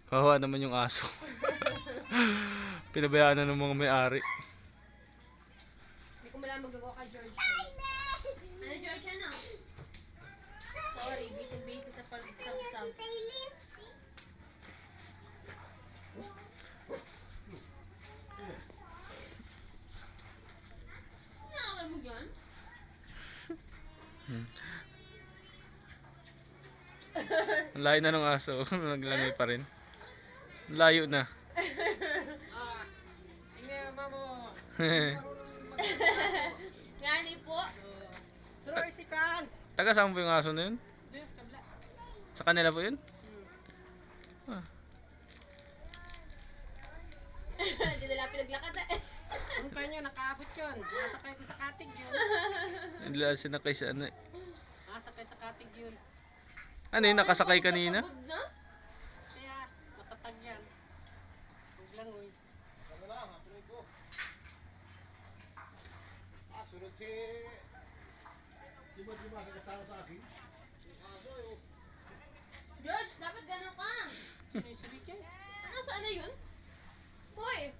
Kawawa naman yung aso. Pinabayaan na ng mga may-ari. Hindi ko malang magagawa kay George. Ano George, ano? Sorry, busy sa pag-sab-sab. Nakakal mo yan? Ang layo na ng aso. Naglangay pa rin. Layo na. Ngani po? Tricycle! Taga saan po yung aso na yun? Sa kanila po yun? Ah. Hindi nila pinaglakad eh. Ang kanya, nakaabot yun. Nasakay ko sa katig yun. Hindi lang sinakay sa ano eh. Nasakay sa katig yun. Ano yun? Nakasakay kanina? Pagod na? Kaya, matatag yan. Huwag lang, uy. Ano lang, hapon ko. Sunod si... Di ba kakasama sa akin? Aso yun. George, dapat gano'n ka. Sinisibig yan. Ano, saan na yun? Hoy!